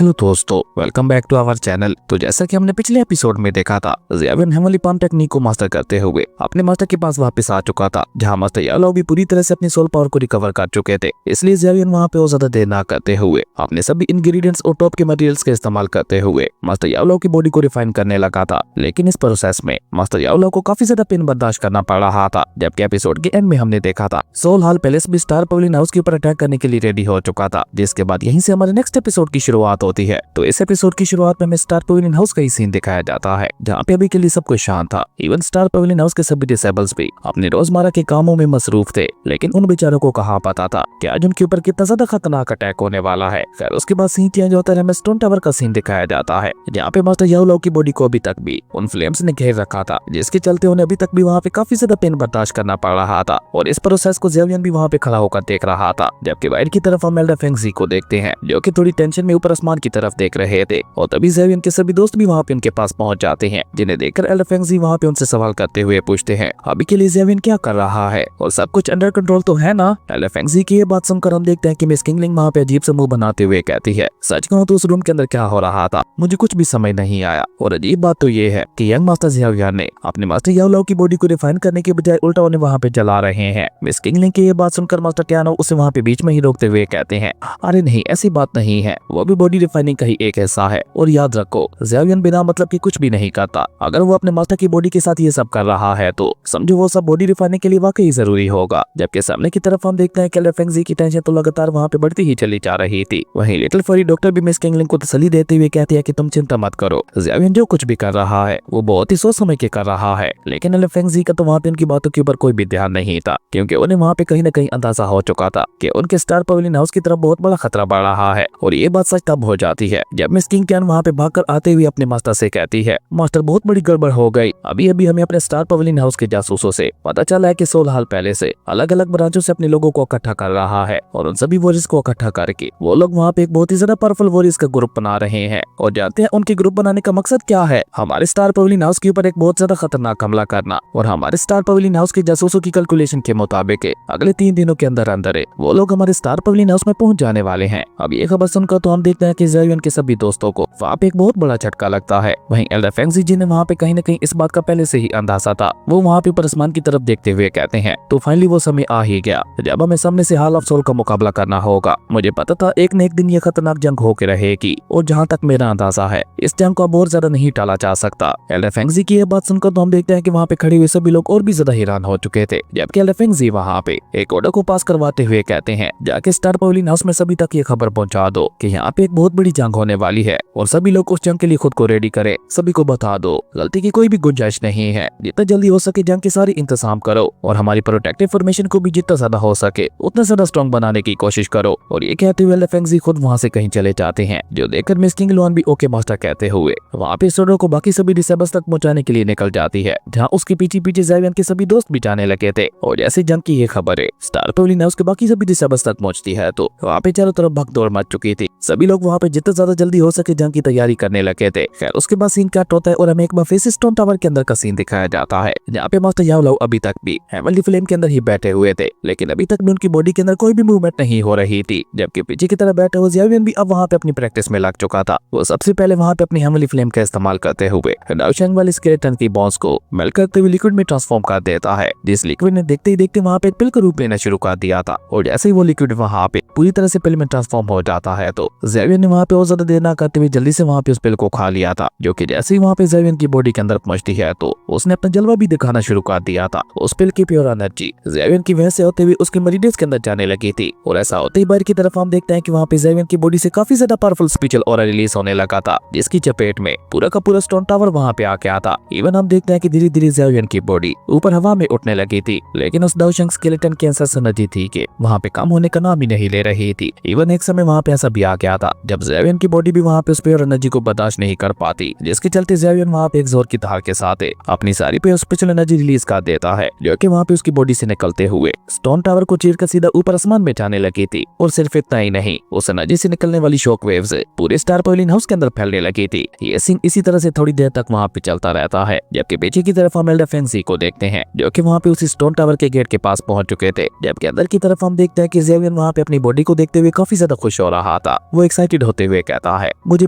Hello दोस्तों, welcome back to our channel. तो जैसा कि हमने पिछले एपिसोड में देखा था, ज़ियावियन हेवनली पाम टेक्निक को मास्टर करते हुए अपने मास्टर के पास वापस आ चुका था, जहां मास्टर याओ भी पूरी तरह से अपनी सोल पावर को रिकवर कर चुके थे। इसलिए ज़ियावियन वहां पे और ज्यादा देर ना करते हुए अपने सभी इंग्रेडिएंट्स और टॉप के मटेरियल्स का इस्तेमाल करते हुए मास्टर याओ की बॉडी को रिफाइन करने लगा था। लेकिन इस प्रोसेस में मास्टर याओ को काफी ज्यादा पेन बर्दाश्त करना पड़ रहा था। जबकि एपिसोड के एंड में हमने देखा था सोल हॉल पैलेस भी स्टार पवेलियन हाउस के ऊपर अटैक करने के लिए रेडी हो चुका था, जिसके बाद यहीं से हमारे नेक्स्ट एपिसोड की शुरुआत होती है। तो इस एपिसोड की शुरुआत में हमें स्टार पवेलियन हाउस का ही सीन दिखाया जाता है, जहाँ पे अभी के लिए सब कुछ शांत था। इवन स्टार पवेलियन हाउस के सभी डिसेबल्स भी अपने रोजमर्रा के कामों में मसरूफ थे। लेकिन उन बेचारों को कहाँ पता था कि आज उनके ऊपर कितना ज्यादा खतरनाक अटैक होने वाला है। खैर उसके बाद सीन चेंज होता है, हमें स्टोन टावर का सीन दिखाया जाता है, जहाँ पे मास्टर याओ की बॉडी को अभी तक भी उन फ्लेम्स ने घेर रखा था, जिसके चलते उन्हें अभी तक भी वहाँ पे काफी ज्यादा पेन बर्दाश्त करना पड़ रहा था। और इस प्रोसेस को ज़ियावियन भी वहाँ पे खड़ा होकर देख रहा था। जबकि बाहर की तरफ हम एल्डर फेंगजी को देखते हैं, जो कि थोड़ी टेंशन में ऊपर आसमान की तरफ देख रहे थे। और तभी ज़ियावियन के सभी दोस्त भी वहाँ पे उनके पास पहुंच जाते हैं, जिन्हें देखकर एल्डर फेंगजी वहाँ पे उनसे सवाल करते हुए पूछते हैं अभी के लिए ज़ियावियन क्या कर रहा है और सब कुछ अंडर कंट्रोल तो है ना। एल्डर फेंगजी की ये बात सुनकर हम देखते हैं कि मिस किंगलिंग वहाँ पे अजीब सा मुंह बनाते हुए कहती है, सच कहूं तो उस रूम के अंदर क्या हो रहा था मुझे कुछ भी समझ नहीं आया। और अजीब बात तो ये है कि यंग मास्टर ज़ियावियन ने अपने मास्टर याओ की बॉडी को रिफाइन करने के बजाय उल्टा उन्हें वहाँ पे जला रहे हैं। मिस किंगलिंग की ये बात सुनकर मास्टर टियानो उसे वहाँ पे बीच में ही रोकते हुए कहते हैं, अरे नहीं ऐसी बात नहीं है, वो भी बॉडी रिफाइनिंग का ही एक हिस्सा है। और याद रखो ज़ियावियन बिना मतलब की कुछ भी नहीं करता। अगर वो अपने मास्टर की बॉडी के साथ ये सब कर रहा है तो समझो वो सब बॉडी रिफाइनिंग के लिए वाकई जरूरी होगा। जबकि सामने की तरफ हम देखते हैं कि एल्डर फेंगजी की टेंशन तो लगातार वहाँ पे बढ़ती ही चली जा रही थी। वहीं लिटिल फरी डॉक्टर भी मिस किंगलिंग को तसल्ली देते हुए कहती है कि तुम चिंता मत करो, ज़ियावियन जो कुछ भी कर रहा है वो बहुत ही सोच समझ के कर रहा है। लेकिन एल्डर फेंगजी का तो वहाँ पे उनकी बातों के ऊपर कोई भी ध्यान नहीं था, क्योंकि उन्हें वहाँ पे कहीं न कहीं अंदाजा हो चुका था कि उनके स्टार पवेलियन हाउस की तरफ बहुत बड़ा खतरा बढ़ रहा है। और ये बात सच तब हो जाती है जब मिस किंग कैन वहाँ पे भागकर आते हुए अपने मास्टर से कहती है, मास्टर बहुत बड़ी गड़बड़ हो गई। अभी अभी हमें अपने स्टार पवेलियन हाउस के जासूसों से पता चला है कि सोल हॉल पैलेस से अलग अलग ब्रांचों से अपने लोगों को इकट्ठा कर रहा है। और उन सभी वॉरियर्स को इकट्ठा करके वो लोग वहाँ पे एक बहुत ही ज्यादा पावरफुल वॉरियर्स का ग्रुप बना रहे हैं। और जानते हैं उनके ग्रुप बनाने का मकसद क्या है? हमारे स्टार पवेलियन हाउस के ऊपर एक बहुत ज्यादा खतरनाक हमला करना। और हमारे स्टार पवेलियन हाउस के जासूसों की कैलकुलेशन के मुताबिक अगले 3 दिनों के अंदर अंदर वो लोग हमारे स्टार पवेलियन हाउस में पहुंच जाने वाले हैं। अब ये खबर सुनकर तो हम देखते हैं कि ज़ियावियन के सभी दोस्तों को वहाँ पे एक बहुत बड़ा झटका लगता है। वहीं एल्डर फेंगजी जी ने वहाँ पे कहीं न कहीं इस बात का पहले से ही अंदाजा था। वो वहाँ पे ऊपर आसमान की तरफ देखते हुए कहते हैं, तो फाइनली वो समय आ ही गया जब हमें सामने से हॉल ऑफ सोल का मुकाबला करना होगा। मुझे पता था एक न एक दिन ये खतरनाक जंग होकर रहेगी, और जहाँ तक मेरा अंदाजा है इस जंग को अब और ज्यादा नहीं टाला जा सकता। एल्डर फेंगजी की ये बात सुनकर तो हम देखते हैं कि वहाँ पे खड़े हुए सभी लोग और भी ज्यादा हैरान हो चुके थे। जबकि एल्डर फेंगजी वहाँ पे एक ऑर्डर को पास करवाते हुए कहते हैं, जाके स्टार पवेलियन हाउस में सभी तक ये खबर पहुंचा दो कि यहाँ पे एक बहुत बड़ी जंग होने वाली है और सभी लोग उस जंग के लिए खुद को रेडी करें। सभी को बता दो गलती की कोई भी गुंजाइश नहीं है, जितना जल्दी हो सके जंग के सारे इंतजाम करो और हमारी प्रोटेक्टिव फॉर्मेशन को भी जितना ज्यादा हो सके उतना ज्यादा स्ट्रॉन्ग बनाने की कोशिश करो। और ये कहते हुए एल्डर फेंगजी खुद वहाँ से कहीं चले जाते हैं, जो देखकर मिस किंग लुआन भी ओके मास्टर कहते हुए वहाँ पे सोडो को बाकी सभी डिसेबल्स तक पहुंचाने के लिए निकल जाती है, जहाँ उसके पीछे पीछे ज़ियावियन के सभी दोस्त भी जाने लगे थे। और जैसे जंग की ये खबर है स्टार पवेलियन हाउस के बाकी सभी डिसेबल्स तक पहुंचती है, तो वहाँ पे चारों तरफ भगदौड़ मच चुकी थी। सभी लोग वहाँ पे जितना ज्यादा जल्दी हो सके जंग की तैयारी करने लगे थे। खैर उसके बाद सीन कट होता है और हमें एक बार फिर से स्टोन टावर के अंदर का सीन दिखाया जाता है, जहाँ पे मास्टर याओ अभी तक भी हेवनली फ्लेम के अंदर ही बैठे हुए थे। लेकिन अभी तक भी उनकी बॉडी के अंदर कोई भी मूवमेंट नहीं हो रही थी। जबकि पीछे की तरफ बैठा हुआ ज़ियावियन भी अब वहाँ पे अपनी प्रैक्टिस में लग चुका था। वो सबसे पहले वहाँ पे अपनी हेवनली फ्लेम का इस्तेमाल करते हुए डाउशैंग वाले स्केलेटन की बॉन्स को मेल्ट करते हुए लिक्विड में ट्रांसफॉर्म कर देता है, जिस लिक्विड ने देखते ही देखते वहाँ पे एक पिल का रूप लेना शुरू कर दिया था। और जैसे ही वो लिक्विड वहाँ पे पूरी तरह से पिल में ट्रांसफॉर्म हो जाता है, तो ज़ियावियन ने वहाँ पे और ज्यादा देर ना करते हुए जल्दी से वहाँ पे उस पिल को खा लिया था। जो कि जैसे ही वहाँ पे ज़ियावियन की बॉडी के अंदर पहुंचती है, तो उसने अपना जलवा भी दिखाना शुरू कर दिया था। उस पिल की प्योर एनर्जी ज़ियावियन की वजह से होते हुए उसके मरीडेस के अंदर जाने लगी थी। और ऐसा होते ही बाहर की तरफ हम देखते हैं कि वहाँ पे ज़ियावियन की बॉडी से काफी ज्यादा पावरफुल स्पिरिचुअल ऑरा रिलीज होने लगा था, जिसकी चपेट में पूरा का पूरा स्टोन टावर वहाँ पे आ गया था। इवन हम देखते हैं कि धीरे धीरे ज़ियावियन की बॉडी ऊपर हवा में उठने लगी थी। लेकिन उस डाउशैंग स्केलेटन की ऐसा एनर्जी थी कि वहाँ पे कम होने का नाम ही नहीं ले रही थी। इवन एक समय वहाँ पे ऐसा भी आ गया था जब ज़ियावियन की बॉडी भी वहाँ पे उस प्योर एनर्जी को बर्दाश्त नहीं कर पाती, जिसके चलते ज़ियावियन वहाँ पे एक जोर की धार के साथ अपनी सारी प्योर स्पिरिचुअल एनर्जी रिलीज कर देता है, जो कि वहाँ पे उसकी बॉडी से निकलते हुए स्टोन टावर को चीर कर सीधा ऊपर आसमान में जाने लगी थी। और सिर्फ इतना ही नहीं, उस एनर्जी से निकलने वाली शॉक वेव्स पूरे स्टार पवेलियन हाउस के अंदर फैलने लगी थी। ये सीन इसी तरह से थोड़ी देर तक वहाँ पे चलता रहता है। जबकि पीछे की तरफ हम एल्डर फेंगजी को देखते हैं, जो कि वहाँ पे उसी स्टोन टावर के गेट के पास पहुंच चुके थे। जबकि अंदर की तरफ हम देखते हैं कि ज़ियावियन वहाँ पे अपनी बॉडी को देखते हुए काफी ज्यादा खुश हो रहा था। वो एक्साइटेड होते हुए कहता है, मुझे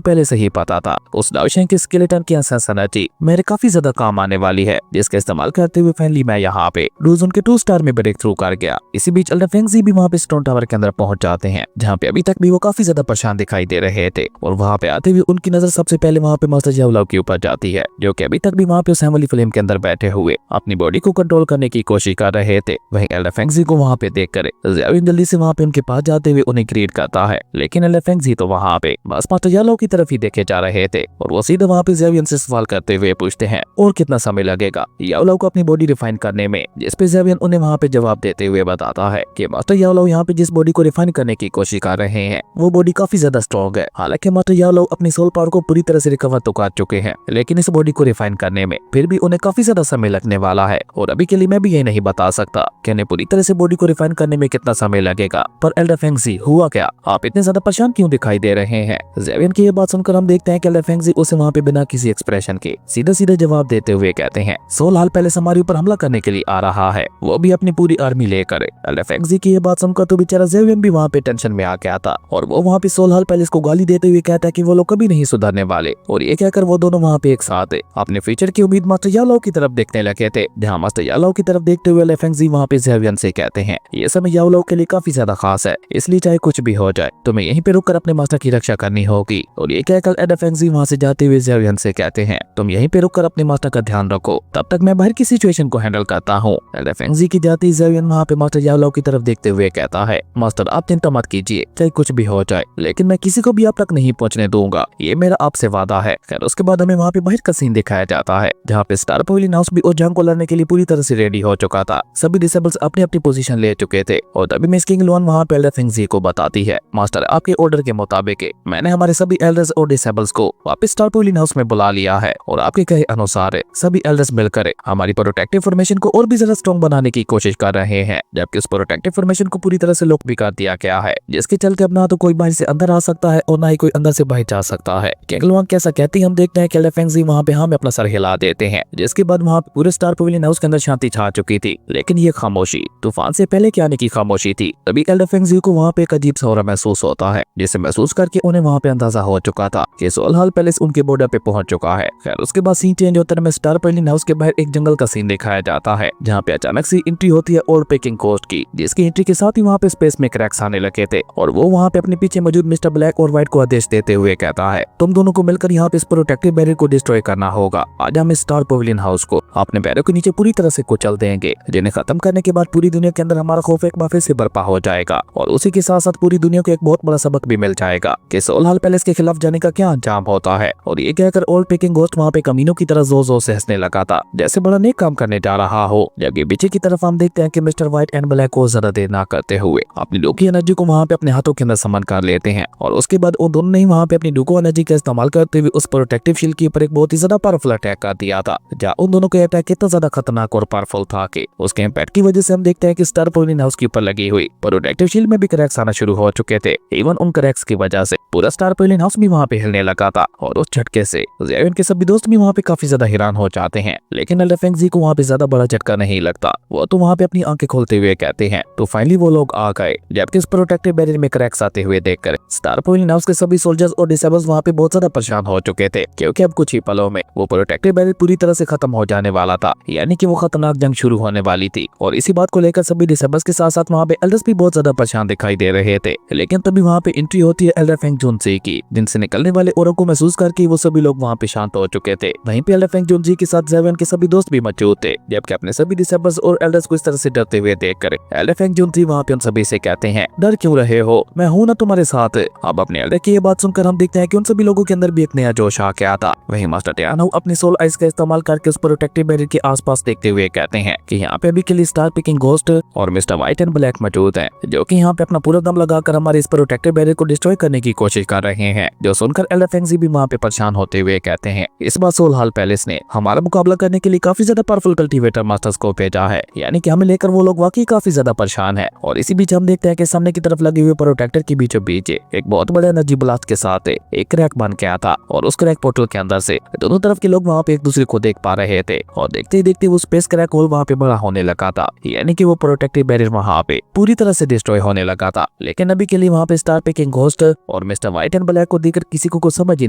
पहले से ही पता था उस डाउशेंग स्केलेटन की असैसिनिटी मेरे काफी ज्यादा काम आने वाली है, जिसका इस्तेमाल करते हुए फाइनली मैं यहाँ पे रूज उनके 2 स्टार में ब्रेक थ्रू कर गया। इसी बीच एल्डर फेंगजी भी वहाँ पे स्टोन टावर के अंदर पहुंच जाते हैं, जहाँ पे अभी तक भी वो काफी ज्यादा परेशान दिखाई दे रहे थे। और वहाँ पे आते हुए उनकी नजर सबसे पहले वहाँ पे मास्टर याओलाओ के ऊपर जाती है, जो कि अभी तक भी वहाँ पे उस हेमली फ्लेम के अंदर बैठे हुए अपनी बॉडी को कंट्रोल करने की कोशिश कर रहे थे। वहीं एल्डर फेंगजी को वहाँ पे देख कर ज़ियाविन जल्दी से वहाँ पे उनके पास जाते हुए उन्हें ग्रीट करता है, लेकिन एल्डर फेंगजी तो वहाँ पे बस मास्टर याओलाओ की तरफ ही देखे जा रहे थे। और वो सीधे वहाँ पे ज़ियाविन से सवाल करते हुए पूछते हैं, और कितना समय लगेगा याओलाओ को अपनी बॉडी रिफाइन करने में, जिस पे ज़ियाविन उन्हें वहाँ पे जवाब देते हुए बताता है कि मास्टर याओलाओ यहाँ पे जिस बॉडी को रिफाइन करने की कोशिश कर रहे हैं वो बॉडी काफी ज्यादा स्ट्रॉन्ग है। हालांकि मास्टर याओलाओ अपनी सोल पावर को पूरी तरह से रिकवर तो कर चुके हैं, लेकिन इस बॉडी को रिफाइन करने में फिर भी उन्हें काफी ज्यादा समय लगने वाला है। और अभी के लिए मैं भी ये नहीं बता सकता कि उन्हें पूरी तरह से बॉडी को रिफाइन करने में कितना समय लगेगा। पर एल्डर फेंगजी हुआ क्या, आप इतने ज्यादा परेशान क्यों दिखाई दे रहे हैं? ज़ियाविन की ये बात सुनकर हम देखते हैं कि एल्डर फेंगजी उसे वहाँ पे बिना किसी एक्सप्रेशन के सीधे सीधे जवाब देते हुए कहते हैं, सोल हाल पहले हमारे ऊपर हमला करने के लिए आ रहा है, वो भी अपनी पूरी आर्मी लेकर। एल्डर फेंगजी की ये बात सुनकर तो बेचारा ज़ियाविन भी वहाँ पे टेंशन में आ गया था, और वो वहाँ पे सोल हाल पैलेस को गाली देते हुए कहता है कि वो लोग कभी नहीं सुधरने वाले। और ये कहकर वो दोनों वहाँ पे एक साथ अपने फ्यूचर की उम्मीद मास्टर याओलाओ की तरफ देखने लगे थे, जहाँ मास्टर याओलाओ की तरफ देखते हुए एल्डर फेंगजी वहाँ पे ज़ियाविन से कहते हैं, ये समय याओलाओ के लिए काफी ज्यादा खास है, इसलिए चाहे कुछ भी हो जाए तुम्हें यहीं पे रुककर अपने मास्टर की रक्षा करनी होगी। और ये कहकर एल्डर फेंगजी वहाँ से जाते हुए ज़ियाविन से कहते हैं, तुम यहीं पे रुककर अपने मास्टर का ध्यान रखो, तब तक मैं बाहर की सिचुएशन को हैंडल करता हूँ। एल्डर फेंगजी की जाती ज़ियाविन वहाँ पे मास्टर याओलाओ की तरफ देखते हुए कहता है, मास्टर आप चिंता मत कीजिए, चाहे कुछ भी हो जाए, लेकिन मैं किसी को भी आप तक नहीं पहुंचने दूंगा, ये मेरा आपसे वादा है। खैर उसके बाद हमें वहाँ पे बाहर का सीन दिखाया जाता है, जहाँ पे स्टार पवेलियन हाउस भी उस जंग को लड़ने के लिए पूरी तरह से रेडी हो चुका था। सभी डिसेबल्स अपनी अपनी पोजीशन ले चुके थे। और तभी मिस किंग लुआन वहाँ पे एल्डर फेंगजी को बताती है, मास्टर आपके ऑर्डर के मुताबिक मैंने हमारे सभी एल्डर्स और डिसेबल्स को वापस स्टार पवेलियन हाउस में बुला लिया है, और आपके कहे अनुसार सभी एल्डर्स मिलकर हमारी प्रोटेक्टिव फॉर्मेशन को और भी ज्यादा स्ट्रॉन्ग बनाने की कोशिश कर रहे हैं, जबकि उस प्रोटेक्टिव फॉर्मेशन को पूरी तरह से लॉक भी कर दिया गया है, जिसके चलते अब ना तो कोई बाहर से अंदर आ सकता है और ना ही कोई अंदर से बाहर जा सकता है। किंग लुआन कैसा कहती हम देखते हैं कि एल्डर फेंगजी वहाँ पे हमें अपना सर हिला देते हैं, जिसके बाद वहाँ पे पूरे स्टार पवेलियन हाउस के अंदर शांति छा चुकी थी। लेकिन ये खामोशी तूफान से पहले के आने की खामोशी थी। तभी एल्डर फेंगजी को वहाँ पे एक अजीब सा ऑरा महसूस होता है, जिसे महसूस करके उन्हें वहाँ पे अंदाजा हो चुका था कि सोल हाल पैलेस उनके बॉर्डर पे पहुंच चुका है। खैर उसके बाद सीन चेंज होता है, स्टार पवेलियन हाउस के बाहर एक जंगल का सीन दिखाया जाता है, जहाँ पे अचानक से एंट्री होती है ओल्ड पेकिंग कोस्ट की, जिसकी एंट्री के साथ ही वहाँ पे स्पेस में क्रैक्स आने लगे थे। और वो वहाँ पे अपने पीछे मौजूद मिस्टर ब्लैक और व्हाइट को आदेश देते हुए कहता है, तुम दोनों को मिलकर यहाँ पे इस प्रोटेक्टिव बैरियर को डिस्ट्रॉय करना होगा। आज हम स्टार पवेलियन हाउस को अपने बैरियर के नीचे पूरी तरह से कुचल देंगे, जिन्हें खत्म करने के बाद पूरी दुनिया के अंदर हमारा खौफ एक बार फिर से बर्पा हो जाएगा। और उसी के साथ साथ पूरी दुनिया को एक बहुत बड़ा सबक भी मिल जाएगा कि सोल हाल पैलेस के खिलाफ जाने का क्या अंजाम होता है। और ये कहकर ओल्ड पेकिंग घोस्ट वहाँ पे कमीनों की तरह जोर जोर से हंसने लगा था, जैसे बड़ा नेक काम करने जा रहा हो। जबकि पीछे की तरफ हम देखते हैं कि मिस्टर व्हाइट एंड ब्लैक को ज्यादा देर ना करते हुए अपनी डोकी एनर्जी को वहाँ पे अपने हाथों के अंदर समन कर लेते हैं। और उसके बाद उन दोनों ने वहाँ पे अपनी डोको एनर्जी का इस्तेमाल करते हुए उस प्रोटेक्टिव शील्ड के ऊपर एक बहुत ही ज्यादा पावरफुल अटैक कर दिया था, जहाँ उन दोनों का अटैक इतना ज्यादा खतरनाक और पावरफुल था कि उसके इम्पैक्ट की वजह से हम देखते हैं कि स्टार पवेलियन हाउस के ऊपर लगी हुई प्रोटेक्टिव शील्ड में भी क्रैक्स आना शुरू हो चुके थे। इवन उन क्रैक्स की वजह से पूरा स्टार पवेलियन हाउस भी वहाँ पे हिलने लगा था। और उस झटके से ज़ियाविन के सभी दोस्त भी वहाँ पे काफी ज्यादा हैरान हो जाते हैं, लेकिन एल्डर फेंगजी को वहाँ पे ज्यादा बड़ा झटका नहीं लगता। वो तो वहाँ पे अपनी आंखें खोलते हुए कहते हैं, तो फाइनली वो लोग आ गए। जबकि इस प्रोटेक्टिव बैरियर में क्रैक्स आते हुए देखकर स्टार पवेलियन हाउस के सभी सोल्जर्स और डिसेबल्स वहाँ पे बहुत ज्यादा परेशान हो चुके थे, क्योंकि अब कुछ ही पलों में वो प्रोटेक्टिव बैरियर पूरी तरह से खत्म हो जाने वाला था, यानी कि वो खतरनाक जंग शुरू होने वाली थी। और इसी बात को लेकर सभी डिसेबल्स के साथ साथ वहाँ पे एल्डर्स भी बहुत ज्यादा परेशान दिखाई दे रहे थे। लेकिन तभी वहाँ पे एंट्री होती है एल्डर फेंग जुनजी की, जिनसे निकलने वाले औरों को महसूस करके वो सभी लोग वहाँ पे शांत हो चुके थे। वहीं पे एल्डर फेंग जुनजी के साथ ज़ियाविन के सभी दोस्त भी मौजूद थे, जबकि अपने सभी डिसेबल्स और एल्डर्स को इस तरह से डरते हुए देखकर एल्डर फेंग जुनजी वहाँ पे उन सभी से कहते हैं, डर क्यों रहे हो, मैं हूँ ना तुम्हारे साथ। अब अपने एल्डर की ये बात सुनकर हम देखते हैं कि उन सभी लोगों के अंदर भी एक नया जोश आ गया था। वहीं मास्टर टियानो अपनी सोल आइस का इस्तेमाल करके उस प्रोटेक्टिव बैरियर के आसपास देखते हुए कहते हैं कि यहाँ पे अभी के लिए स्टार पिकिंग घोस्ट और मिस्टर व्हाइट एंड ब्लैक मौजूद हैं, जो कि यहाँ पे अपना पूरा दम लगाकर हमारे इस प्रोटेक्टिव बैरियर को डिस्ट्रॉय करने की कोशिश कर रहे हैं। जो सुनकर एल्डर फेंगजी भी वहाँ पे परेशान होते हुए कहते हैं, इस बार सोल हाल पैलेस ने हमारा मुकाबला करने के लिए काफी ज्यादा पावरफुल कल्टीवेटर मास्टर्स को भेजा है, यानी कि हमें लेकर वो लोग वाकई काफी ज्यादा परेशान है। और इसी बीच हम देखते हैं कि सामने की तरफ लगे हुए प्रोटेक्टर के बीचों बीच एक बहुत बड़ा एनर्जी ब्लास्ट के साथ एक क्रैक बन गया था। और उस क्रैक पोर्टल के अंदर से दोनों तरफ के लोग वहाँ पे एक दूसरे को देख पा रहे थे। और देखते ही देखते वो स्पेस क्रैक होल वहाँ पे बड़ा होने लगा था, यानी कि वो प्रोटेक्टिव बैरियर वहाँ पे पूरी तरह से डिस्ट्रॉय होने लगा था। लेकिन अभी के लिए वहाँ पे स्टार पिकिंग घोस्ट और मिस्टर व्हाइट एंड ब्लैक को देखकर किसी को कुछ समझ ही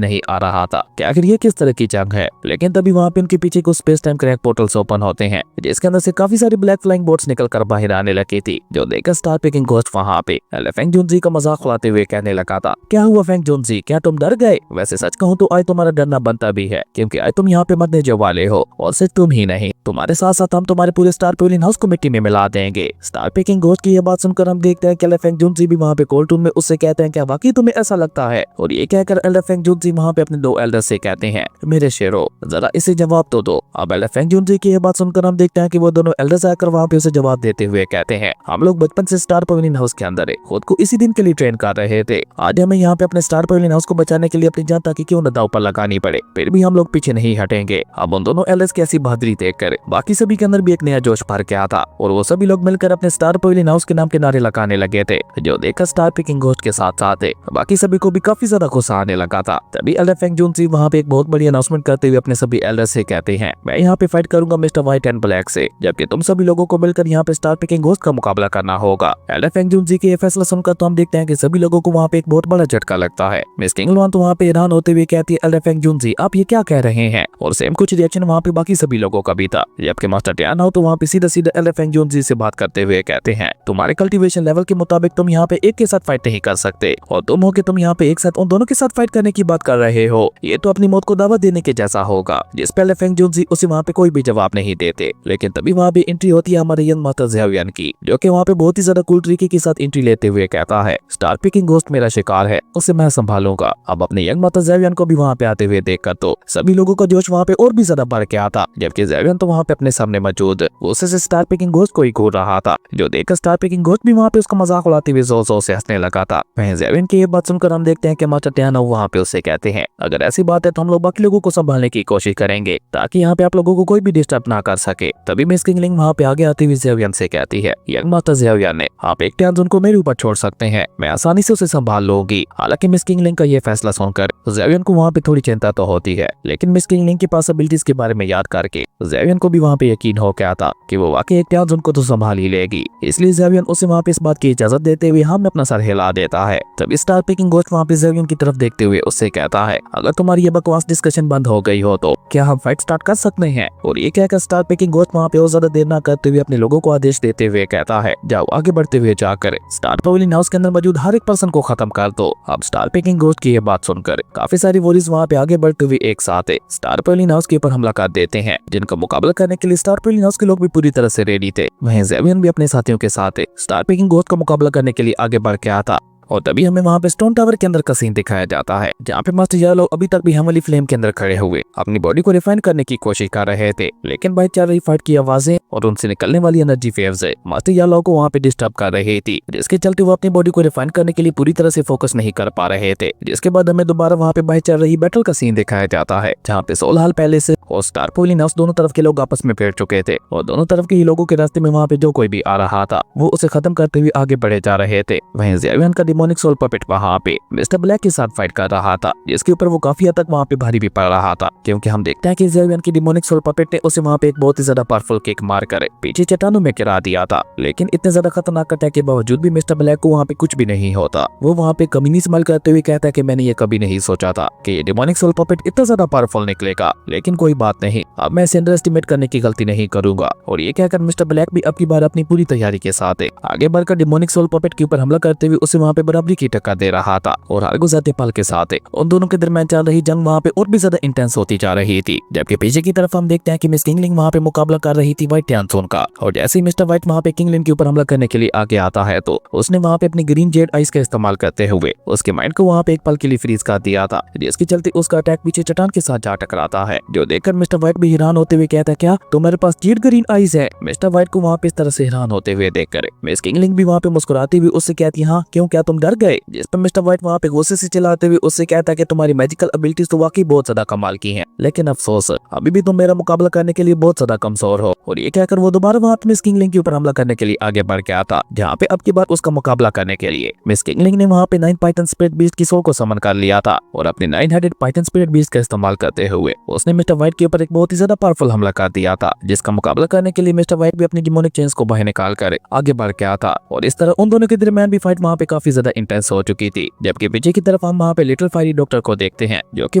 नहीं आ रहा था कि आखिर ये किस तरह की जंग है। लेकिन तभी वहाँ पे उनके पीछे कुछ space time crack portals open होते हैं, जिसके अंदर से काफी सारी ब्लैक फ्लाइंग बोट्स निकल कर बाहर आने लगी थी, जो देखकर स्टार पेकिंग घोस्ट वहाँ पे फेंग जोन्सी का मजाक उड़ाते हुए कहने लगा था, क्या हुआ फेंग जोन्सी, क्या तुम डर गए? वैसे सच कहूँ तो आज तुम्हारा डरना बनता भी है, क्योंकि आज तुम यहाँ पे मरने जो वाले हो। और सिर्फ तुम ही नहीं, तुम्हारे साथ साथ हम तुम्हारे पूरे स्टार पेविलियन हाउस को मिट्टी में मिला देंगे। स्टार पेकिंग घोस्ट की यह बात सुनकर हम देखते हैं कि फेंग जोन्सी भी वहाँ पे कोल्ड रूम में उससे कहते हैं, क्या वाकई तुम्हें ऐसा लगता है? और ये कहकर फेंग जोन्सी वहाँ पे अपने 2 एल्डर से कहते हैं, मेरे शेरो जरा इसे जवाब तो दो। अब फेंग जोन्सी की यह बात सुनकर हम देखते हैं कि वो दोनों एल्डर्स आकर वहाँ पे उसे जवाब देते हुए कहते हैं, हम लोग बचपन से स्टार पेविलियन हाउस के अंदर है, खुद को इसी दिन के लिए ट्रेन कर रहे थे। आज हमें यहाँ पे अपने स्टार पेविलियन हाउस को बचाने के लिए अपनी जान ताकि क्यों न दांव पर लगानी पड़े, फिर भी हम लोग पीछे नहीं हटेंगे। अब उन दोनों एल्डर्स की ऐसी बहादुरी देखकर बाकी सभी के अंदर भी एक नया जोश भर गया था, और वो सभी लोग मिलकर अपने स्टार पेविलियन हाउस के नाम के नारे लगाने लगे थे, जो देखकर स्टार पेकिंग घोस्ट के साथ साथ बाकी सभी को भी काफी ज्यादा गुस्सा आने लगा था। तभी फेंग जोन्सी वहाँ पे एक बहुत बड़ी अनाउंसमेंट करते हुए अपने सभी एल्डर्स से कहते हैं, मैं यहाँ पे फाइट करूंगा मिस्टर व्हाइट एंड ब्लैक से, जबकि तुम सभी लोगों को मिलकर यहाँ पे स्टार पेकिंग घोस्ट का मुकाबला करना होगा। फेंग जोन्सी के ये फैसला सुनकर तो हम देखते हैं कि सभी लोगों को वहाँ पे एक बहुत बड़ा झटका लगता है। मिस किंगलवान तो वहाँ पे हैरान होते हुए कहती है, फेंग जोन्सी आप ये क्या कह रहे हैं? और सेम कुछ रिएक्शन वहाँ पे बाकी सभी लोगों का भी था, जबकि मास्टर टियानो तो वहाँ पे सीधा सीधा फेंग जोन्सी से बात करते हुए कहते हैं, तुम्हारे कल्टीवेशन लेवल के मुताबिक तुम यहाँ पे एक के साथ फाइट नहीं कर सकते, और तुम हो कि तुम यहाँ पे एक साथ उन दोनों के साथ फाइट करने की बात कर रहे हो, ये तो अपनी मौत को दावा देने के जैसा होगा। जिस पे फेंग जोन्सी उसे वहाँ पे कोई भी जवाब नहीं देते। लेकिन तभी वहाँ पे एंट्री होती है हमारे यंग मास्टर ज़ेवियन की, जो कि वहाँ पे बहुत ही ज्यादा कूल तरीके के साथ एंट्री लेते हुए कहता है, स्टार पेकिंग घोस्ट मेरा शिकार है, उसे मैं संभालूंगा। अब अपने यंग मास्टर ज़ेवियन को भी वहाँ पे आते हुए देखकर तो सभी लोगों का जोश वहाँ पे और भी ज्यादा बढ़ गया था, जबकि ज़ेवियन तो वहाँ पे अपने सामने मौजूद गुस्से से स्टार पेकिंग घोस्ट को ही घूर रहा था, जो देखकर स्टार पेकिंग घोस्ट भी वहाँ पे उसका मजाक उड़ाते हुए जोर जोर से हंसने लगा था। वहीं ज़ेवियन की ये बात सुनकर हम देखते हैं कि मास्टर टियानो वहाँ पे उससे कहते हैं, अगर ऐसी बात है तो हम लोग बाकी लोगों को संभालने की कोशिश करेंगे, ताकि यहाँ पे आप लोगों को कोई भी डिस्टर्ब ना कर सके। तभी मिस किंगलिंग वहाँ पे आगे आती हुई ज़ेवियन से कहती है, यंग मास्टर ज़ेवियन ने आप एक ध्यान उनको मेरे ऊपर छोड़ सकते हैं, मैं आसानी से उसे संभाल लूंगी। हालांकि मिस किंगलिंग का ये फैसला सुनकर ज़ेवियन को वहाँ पे थोड़ी चिंता तो होती है, लेकिन मिस किंगलिंग की पॉसिबिलिटीज के बारे में याद करके ज़ेवियन को भी वहाँ पे यकीन हो गया था कि वो वाकई एक ध्यान उनको तो संभाल ही लेगी। इसलिए ज़ेवियन उसे वहाँ पे इस बात की इजाजत देते हुए हम अपना सर हिला देता है। तभी स्टार पेकिंग घोस्ट वहाँ पे ज़ेवियन की तरफ देखते हुए उससे कहता है, अगर तुम्हारी ये बकवास डिस्कशन बंद हो गई हो तो क्या हम फाइट स्टार्ट कर सकते हैं? और ये कहकर स्टार पेकिंग घोस्ट वहाँ पे और ज्यादा देर ना करते हुए अपने लोगों को आदेश देते हुए कहता है, जाओ आगे बढ़ते हुए जाकर स्टार पेविलियन हाउस के अंदर मौजूद हर एक पर्सन को खत्म कर दो। अब स्टार पेकिंग घोस्ट की ये बात सुनकर काफी सारी वॉरियर्स वहाँ पे आगे बढ़ते हुए एक साथ स्टार पेविलियन हाउस के ऊपर हमला कर देते हैं, जिनका मुकाबला करने के लिए स्टार पेविलियन हाउस के लोग भी पूरी तरह से रेडी थे। वहीं ज़ेवियन भी अपने साथियों के साथ स्टार पेकिंग घोस्ट का मुकाबला करने के लिए आगे बढ़ गया था। और तभी हमें वहाँ पे स्टोन टावर के अंदर का सीन दिखाया जाता है, जहाँ पे मास्टर येलो अभी तक भी हेमली फ्लेम के अंदर खड़े हुए अपनी बॉडी को रिफाइन करने की कोशिश कर रहे थे, लेकिन बाहर चल रही फाइट की आवाजें और उनसे निकलने वाली एनर्जी वेव्स मास्टर येलो को वहाँ पे डिस्टर्ब कर रही थी, जिसके चलते वो अपनी बॉडी को रिफाइन करने के लिए पूरी तरह से फोकस नहीं कर पा रहे थे। जिसके बाद हमें दोबारा वहाँ पे बाहर चल रही बैटल का सीन दिखाया जाता है, जहाँ पे सोल हाल पैलेस और स्टार पेविलियन हाउस दोनों तरफ के लोग आपस में भिड़ चुके थे, और दोनों तरफ के ही लोगों के रास्ते में वहाँ पे जो कोई भी आ रहा था वो उसे खत्म करते हुए आगे बढ़े जा रहे थे। वहीं ज़ेवियन का डिमोनिक सोल पपेट वहाँ पे मिस्टर ब्लैक के साथ फाइट कर रहा था, जिसके ऊपर वो काफी हद तक वहाँ पे भारी भी पड़ रहा था, क्योंकि हम देखते हैं कि ज़ेवियन की डिमोनिक सोल पपेट ने उसे वहाँ पे एक बहुत ही ज्यादा पावरफुल किक मारकर पीछे चट्टानों में गिरा दिया था। लेकिन इतने ज्यादा खतरनाक अटैक के बावजूद भी मिस्टर ब्लैक को वहाँ पे कुछ भी नहीं होता। वो वहाँ पे कमीनी स्माइल करते हुए कहता है कि मैंने ये कभी नहीं सोचा था कि ये डिमोनिक सोल पपेट इतना ज्यादा पावरफुल निकलेगा, लेकिन कोई बात नहीं, अब मैं इसे अंडर एस्टिमेट करने की गलती नहीं करूंगा। और ये कहकर मिस्टर ब्लैक भी अब की बार अपनी पूरी तैयारी के साथ आगे बढ़कर डिमोनिक सोल पपेट के ऊपर हमला करते हुए उसे वहाँ पे बराबरी की टक्कर दे रहा था। और हर गुजरते पल के साथ उन दोनों के दरमियान चल रही जंग वहाँ पे और भी ज्यादा इंटेंस होती जा रही थी। जबकि पीछे की तरफ हम देखते हैं कि मिस किंगलिंग वहाँ पे मुकाबला कर रही थी व्हाइट टियानसोन का, और जैसे ही मिस्टर व्हाइट वहाँ पे किंगलिन के ऊपर हमला करने के लिए आगे आता है तो उसने वहाँ पे अपनी ग्रीन जेड आइस का इस्तेमाल करते हुए उसके माइंड को वहाँ पे एक पल के लिए फ्रीज कर दिया था, जिसके चलते उसका अटैक पीछे चट्टान के साथ जा टकराता है, जो देखकर मिस्टर व्हाइट भी हैरान होते हुए कहता है, क्या तुम्हारे पास जेड ग्रीन आइस है? मिस्टर व्हाइट को वहाँ पे इस तरह से हैरान होते हुए देखकर मिस किंगलिंग भी वहाँ पे मुस्कुराती हुई उससे कहती है, हाँ क्यों, क्या तुम डर गए? जिस पर मिस्टर व्हाइट वहाँ पे गुस्से से चिल्लाते हुए उससे कहता है कि तुम्हारी मैजिकल एबिलिटीज तो वाकई बहुत ज्यादा कमाल की हैं, लेकिन अफसोस अभी भी तुम मेरा मुकाबला करने के लिए बहुत ज्यादा कमजोर हो। और ये कहकर वो दोबारा वहाँ पे मिस किंगलिंग के ऊपर हमला करने के लिए आगे बढ़ गया था, जहाँ पे अब की बार उसका मुकाबला करने के लिए मिस किंगलिंग ने वहाँ पे 9 पाइथन स्पिरिट बीस्ट की सोल को समन कर लिया था, और अपने 9 हेडेड पाइथन स्पिरिट बीस्ट का इस्तेमाल करते हुए उसने मिस्टर व्हाइट के ऊपर एक बहुत ही ज्यादा पावरफुल हमला कर दिया था, जिसका मुकाबला करने के लिए मिस्टर व्हाइट भी अपनी डिमोनिक चेन्स को बाहर निकाल कर आगे बढ़ के आता। और इस तरह उन दोनों के दरमियान भी फाइट वहाँ पे काफी ज्यादा इंटेंस हो चुकी थी। जबकि पीछे की तरफ हम वहाँ पे लिटिल फायरी डॉक्टर को देखते हैं, जो कि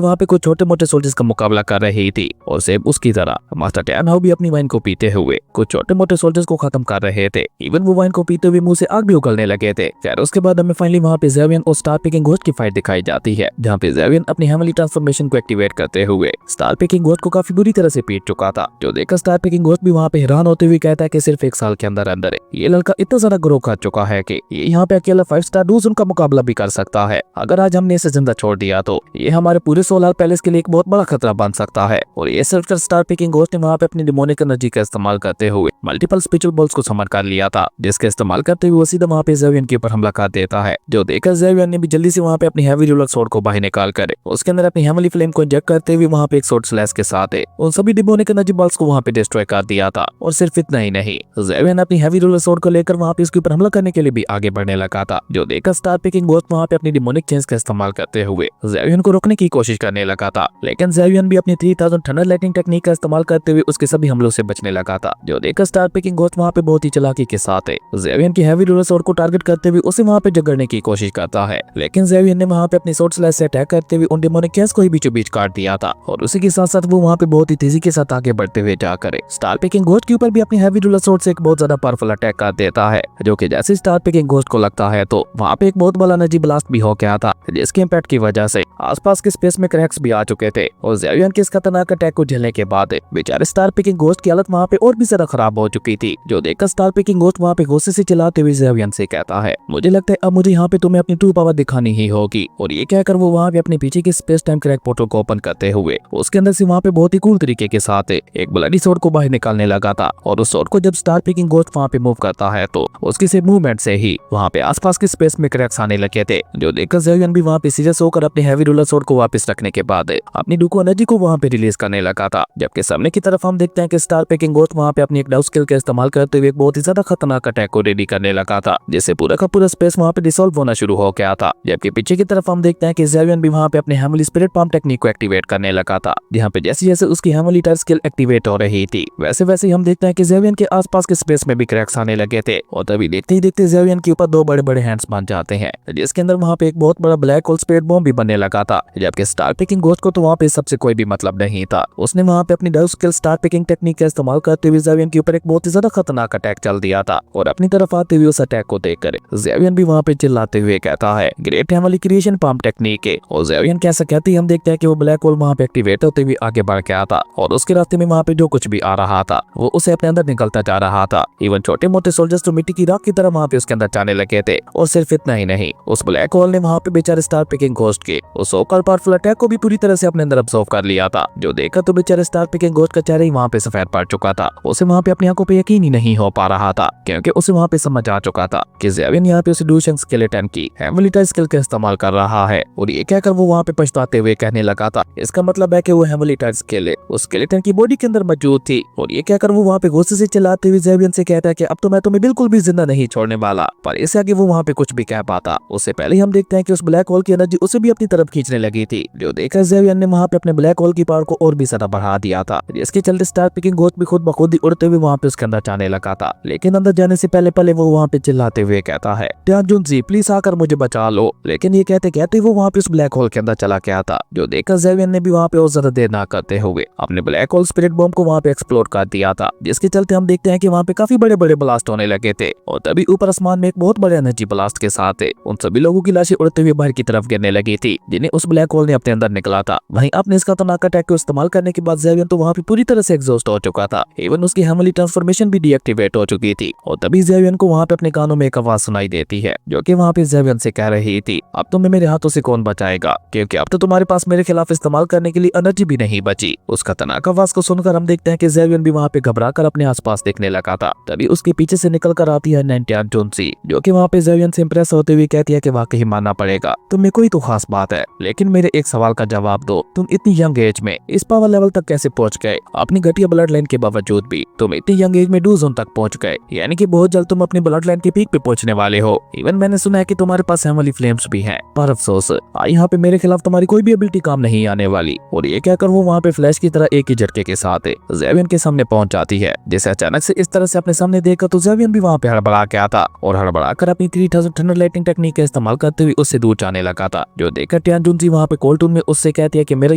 वहाँ पे कुछ छोटे मोटे सोल्जर्स का मुकाबला कर रही थी। और सेम उसकी तरह मास्टर टैनहाउ भी अपनी वाइन को पीते हुए कुछ छोटे मोटे सोल्जर्स को खत्म कर रहे थे। इवन वो वाइन को पीते हुए मुंह से आग भी उगलने लगे थे। खैर उसके बाद हमें फाइनली वहाँ पे ज़ेवियन और स्टार पिकिंग घोस्ट की फाइट दिखाई जाती है, जहाँ पे ज़ेवियन अपनी हेवनली ट्रांसफॉर्मेशन को एक्टिवेट करते हुए स्टार पिकिंग घोस्ट को काफी बुरी तरह से पीट चुका था। जो देखकर स्टार पिकिंग घोस्ट भी वहाँ पे हैरान होते हुए कहता है कि सिर्फ 1 साल के अंदर अंदर ये लड़का इतना ज्यादा ग्रो कर चुका है कि ये यहाँ पे अकेला 5 स्टार डूज उनका मुकाबला भी कर सकता है। अगर आज हमने इसे जिंदा छोड़ दिया तो ये हमारे पूरे सोलार पैलेस के लिए एक बहुत बड़ा खतरा बन सकता है। और ये सिर्फ स्टार पिकिंग घोस्ट ने वहाँ पे अपनी डिमोनिक एनर्जी का इस्तेमाल करते हुए मल्टीपल स्पिरिचुअल बॉल्स को समर कर लिया था, जिसका इस्तेमाल करते हुए वो सीधा वहाँ पे ज़ेवियन के ऊपर हमला कर देता है। जो देखकर ज़ेवियन ने भी जल्दी से वहाँ पे अपनी हैवी रूलर स्वॉर्ड को बाहर निकाल कर उसके अंदर अपनी हेवनली फ्लेम को इंजेक्ट करते हुए वहाँ पे एक स्वॉर्ड स्लैश के साथ उन सभी डिमोनिक एनर्जी बॉल्स को वहाँ पे डिस्ट्रॉय कर दिया था। और सिर्फ इतना ही नहीं, ज़ेवियन अपनी हैवी रूलर स्वॉर्ड को लेकर वहाँ पे उसके ऊपर हमला करने के लिए भी आगे बढ़ने लगा था। जो देखकर स्टार पिकिंग घोस्ट वहाँ पे अपनी डिमोनिक चेन्स का इस्तेमाल करते हुए ज़ेवियन को रोकने की कोशिश करने लगा था, लेकिन ज़ेवियन भी अपनी 3000 थंडर लाइटनिंग टेक्निक का इस्तेमाल करते हुए उसके सभी हमलों से बचने लगा था। जो देखकर स्टार पिकिंग घोस्ट वहाँ पे बहुत ही चालाकी के साथ ज़ेवियन की हैवी रूलर स्वॉर्ड को टारगेट करते हुए उसे वहाँ पे जगड़ने की कोशिश करता है, लेकिन ज़ेवियन ने वहाँ पे अपनी स्वॉर्ड स्लैश से अटैक करते हुए उन डिमोनिक चेन्स को ही बीचों बीच काट दिया था। और उसी के साथ साथ वो वहाँ पे बहुत ही तेजी के साथ आगे बढ़ते हुए जाकर स्टार पिकिंग घोस्ट के ऊपर भी अपनी हैवी रूलर स्वॉर्ड से एक बहुत ज्यादा पावरफुल अटैक कर देता है, जो कि जैसे स्टार पिकिंग घोस्ट को लगता है तो वहाँ पे एक बहुत बड़ा एनर्जी ब्लास्ट भी हो गया था, जिसके इम्पैक्ट की वजह से आसपास के स्पेस में क्रैक्स भी आ चुके थे। और ज़ेवियन के इस खतरनाक अटैक को झेलने के बाद बेचारे स्टार पिकिंग घोस्ट की हालत वहाँ पे और भी ज्यादा खराब हो चुकी थी। जो देखकर स्टार पिकिंग घोस्ट वहाँ पे गुस्से से चिल्लाते हुए ज़ेवियन से कहता है, मुझे लगता है अब मुझे यहाँ पे तुम्हें अपनी ट्रू पावर दिखानी ही होगी। और ये कहकर वो वहाँ पे अपने पीछे के स्पेस टाइम क्रैक पोर्टल को ओपन करते हुए उसके अंदर से वहाँ पे बहुत ही कूल तरीके के साथ एक ब्लडी स्वॉर्ड को बाहर निकालने लगा था। और उस स्वॉर्ड को जब स्टार पिकिंग घोस्ट वहाँ पे मूव करता है तो उसकी से मूवमेंट से ही वहाँ पे आसपास के स्पेस में क्रैक्स आने लगे थे। जो देखकर ज़ेवियन भी वहाँ पे सीरियस होकर अपने हैवी रूलर स्वॉर्ड को वापस रखने के बाद अपनी डुको एनर्जी को वहाँ पे रिलीज करने लगा था। जबकि सामने की तरफ हम देखते हैं कि स्टार पिकिंग घोस्ट वहाँ पे अपनी एक डाउ स्किल का इस्तेमाल करते हुए एक बहुत ही ज्यादा खतरनाक अटैक को रेडी करने लगा था, जिससे पूरा का पूरा स्पेस वहाँ पे डिसॉल्व होना शुरू हो गया था। जबकि पीछे की तरफ हम देखते हैं कि ज़ेवियन भी वहाँ पे अपने हेवनली स्पिरिट पाम टेक्निक को एक्टिवेट करने लगा था, जहाँ पे जैसे जैसे उसकी हेवनली टायर स्किल एक्टिवेट हो रही थी वैसे वैसे हम देखते हैं कि ज़ेवियन के आसपास के स्पेस में भी क्रैक्स आने लगे थे। और तभी देखते ही देखते ज़ेवियन के ऊपर 2 बड़े बड़े हैंड्स बन जाते हैं, जिसके अंदर वहाँ पे एक बहुत बड़ा ब्लैक होल स्पिरिट बॉम्ब भी बनने लगा था। जबकि स्टार पिकिंग घोस्ट को तो वहाँ पे सबसे कोई भी मतलब नहीं था। उसने वहाँ पे अपनी डाउ स्किल स्टार पिकिंग टेक्निक का इस्तेमाल करते हुए ज़ेवियन के ऊपर एक बहुत ही ज्यादा खतरनाक अटैक चल दिया था। और अपनी तरफ आते हुए उस अटैक को देखकर ज़ेवियन भी वहाँ पे चिल्लाते हुए कहता है, great heavenly creation palm technique है। और ज़ेवियन कैसा कहती हम देखते हैं कि वो ब्लैक होल वहाँ पे एक्टिवेट होते हुए आगे बढ़ के आता और उसके रास्ते में वहाँ पे जो कुछ भी आ रहा था वो उसे अपने अंदर निकलता जा रहा था। इवन छोटे मोटे सोल्जर्स तो मिट्टी की राख की तरह वहाँ पे उसके अंदर जाने लगे थे। और सिर्फ इतना ही नहीं, उस ब्लैक होल ने वहाँ पे बेचारे स्टार पिकिंग घोस्ट के उस सोकल पावरफुल अटैक को भी पूरी तरह से अपने अंदर अब्सॉर्व कर लिया था। जो देखकर तो बेचारे स्टार पिकिंग घोस्ट का चेहरा ही वहाँ पे सफेद पड़ चुका था। उसे वहाँ पे अपनी आंखों पे यकीन ही नहीं हो पा रहा था, क्योंकि उसे वहाँ पे समझ आ चुका था कि ज़ेवियन यहाँ पे उसे डूशंग स्केलेटन की हेवनली टायर स्किल का इस्तेमाल कर रहा है। और ये कहकर वो वहाँ पे पछताते हुए कहने लगा था, इसका मतलब है कि वो हेवनली टायर स्किल उस स्केलेटन की बॉडी के अंदर मौजूद थी। और ये कहकर वो वहाँ पे गुस्से से चिल्लाते हुए ज़ेवियन से कहता है कि अब तो मैं तुम्हें बिल्कुल भी जिंदा नहीं छोड़ने वाला। पर इससे आगे वो वहाँ पे कुछ भी कह पाता उससे पहले हम देखते हैं कि उस ब्लैक होल की एनर्जी उसे भी अपनी तरफ खींचने लगी थी। जो देखकर ज़ेवियन ने वहाँ पे अपने ब्लैक होल की पावर को और भी ज्यादा बढ़ा दिया था, जिसके चलते स्टार पिकिंग घोस्ट भी खुद ब खुद ही उड़ते हुए वहाँ पे उसके अंदर जाने लगा था। लेकिन अंदर जाने से पहले पहले वो वहाँ पे चिल्लाते हुए कहता है, टियानजुन जी प्लीज आकर मुझे बचा लो। लेकिन ये कहते कहते वो वहाँ पे उस ब्लैक होल के अंदर चला गया था। जो देखकर ज़ेवियन ने भी वहाँ पे और ज्यादा देर ना करते हुए अपने ब्लैक होल स्पिरिट बॉम्ब को वहाँ पे एक्सप्लोर कर दिया था, जिसके चलते हम देखते हैं कि वहाँ पे काफी बड़े बड़े ब्लास्ट होने लगे थे। और तभी ऊपर आसमान में एक बहुत बड़े एनर्जी ब्लास्ट के साथ उन सभी लोगों की लाशें उड़ते हुए बाहर की तरफ गिरने लगी थी, जिन्हें उस ब्लैक होल ने अपने अंदर निकला था। वहीं अपने इसका खतरनाक अटैक को इस्तेमाल करने के बाद ज़ेवियन तो वहाँ पे पूरी तरह से एग्जॉस्ट हो चुका था। इवन उसकी हेवनली ट्रांसफॉर्मेशन भी डीएक्टिवेट हो चुकी थी। और तभी ज़ेवियन को वहाँ पे अपने कानों में एक आवाज सुनाई देती है, जो कि वहाँ पे ज़ेवियन से कह रही थी, अब तुम्हें मेरे हाथों से कौन बचाएगा, क्योंकि अब तो तुम्हारे पास मेरे खिलाफ इस्तेमाल करने के लिए एनर्जी भी नहीं बची। उस खतरनाक आवाज को सुनकर हम देखते हैं कि ज़ेवियन भी वहाँ पे घबरा कर अपने आसपास देखने लगा था। तभी उसके पीछे से निकल कर आती है नैंटियान जोन्सी, जो कि वहाँ पे ज़ेवियन से इंप्रेस होते हुए कहती है कि वाकई मानना पड़ेगा, तुम में कोई तो खास बात है, लेकिन मेरे एक सवाल का जवाब दो, तुम इतनी यंग एज में इस पावर लेवल तक कैसे पहुंच गए? अपनी घटिया ब्लड लाइन के बावजूद भी तुम इतनी यंग एज में डू जोन तक पहुंच गए, यानी कि बहुत जल्द तुम अपनी ब्लड लाइन के पीक पे पहुंचने वाले हो। इवन मैंने सुना है कि तुम्हारे पास हेवनली फ्लेम्स भी हैं, पर अफसोस यहाँ पे मेरे खिलाफ तुम्हारी कोई भी एबिलिटी काम नहीं आने वाली। और ये कहकर वो वहाँ पे फ्लैश की तरह एक ही झटके के साथ ज़ेवियन के सामने पहुंच जाती है, जिसे अचानक से इस तरह से अपने सामने देखकर तो ज़ेवियन भी वहां पे हड़बड़ा के आता और हड़बड़ा कर अपनी 3000 थंडर लाइटिंग टेक्निक का इस्तेमाल करते हुए उससे दूर जाने लगा था। जो देखकर टियान जुनजी वहां पे कोल्ड टून में उससे कहती है कि मेरे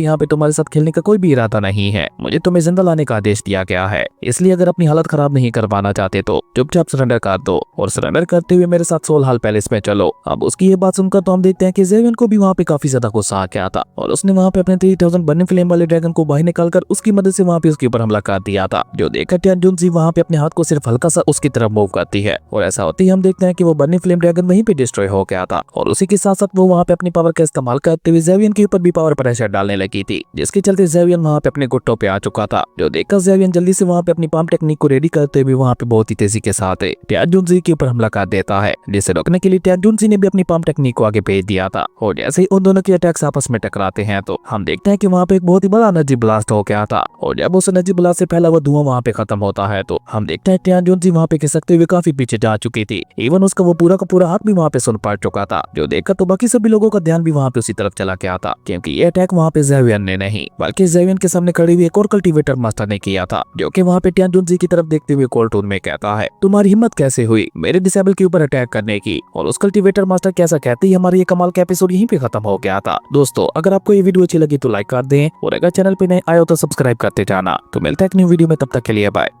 यहाँ पे तुम्हारे साथ खेलने का कोई भी इरादा नहीं है, मुझे तुम्हें जिंदा लाने का आदेश दिया गया है, इसलिए अगर अपनी हालत खराब नहीं करवाना चाहते तो चुपचाप सरेंडर कर दो और सरेंडर करते हुए मेरे साथ सोल हाल पैलेस में चलो। अब उसकी ये बात सुनकर तो हम देखते हैं कि ज़ेवियन को भी वहाँ पे काफी ज्यादा गुस्सा आ गया था और उसने वहाँ पे अपने 3000 बर्निंग फ्लेम वाले ड्रैगन को बाहर निकालकर उसकी मदद से वहाँ पे उसके ऊपर हमला कर दिया था। जो देखकर टियान जुनजी वहाँ पे अपने हाथ को सिर्फ हल्का सा उसकी तरफ मूव करती है और ऐसा होते ही हम देखते हैं कि वो बर्निंग फ्लेम ड्रैगन वहीं पे डिस्ट्रॉय हो गया था और उसी के साथ साथ वो वहाँ पे अपनी पावर का इस्तेमाल करते हुए ज़ेवियन के ऊपर भी पावर प्रेशर डालने लगी थी, जिसके चलते ज़ेवियन वहाँ पे अपने घुटनों पे आ चुका था। जो देखकर ज़ेवियन जल्दी से वहाँ पे अपनी पाम टेक्निक को रेडी करते हुए वहाँ पे बहुत ही तेजी के साथ टियान जुनजी के ऊपर हमला कर देता है, जिसे रोकने के लिए टियान जुनजी ने भी अपनी पाम टेक्निक को आगे भेज दिया था। और जैसे ही उन दोनों के अटैक्स आपस में टकराते हैं तो हम देखते हैं कि वहाँ पे एक बहुत ही बड़ा एनर्जी ब्लास्ट हो गया था और जब उस एनर्जी ब्लास्ट से फैला हुआ धुआं वहाँ पे खत्म होता है तो हम देखते हैं टियान जुनजी वहाँ पे खिसकते हुए काफी पीछे जा चुकी थी। इवन उसका वो पूरा का पूरा हाथ भी वहाँ पे सुन पड़ चुका था। जो देखकर तो बाकी सभी लोगों का ध्यान भी वहाँ पे उसी तरफ चला गया था, क्योंकि ये अटैक वहाँ पे ज़ेवियन ने नहीं बल्कि ज़ेवियन के सामने खड़ी हुई एक और कल्टीवेटर मास्टर ने किया था, जो कि वहाँ पे टियान जुनजी की तरफ देखते हुए कोल्ड टोन में कहता है, तुम्हारी हिम्मत कैसे हुई मेरे डिसेबल के ऊपर अटैक करने की। और उस कल्टीवेटर मास्टर कैसा कहते ही हमारा ये कमाल का एपिसोड यहीं पे खत्म हो गया था। दोस्तों अगर आपको ये वीडियो अच्छी लगी तो लाइक कर दें और अगर चैनल पे नए आए हो तो सब्सक्राइब करते जाना। तो मिलता है एक न्यू वीडियो में, तब तक के लिए बाय।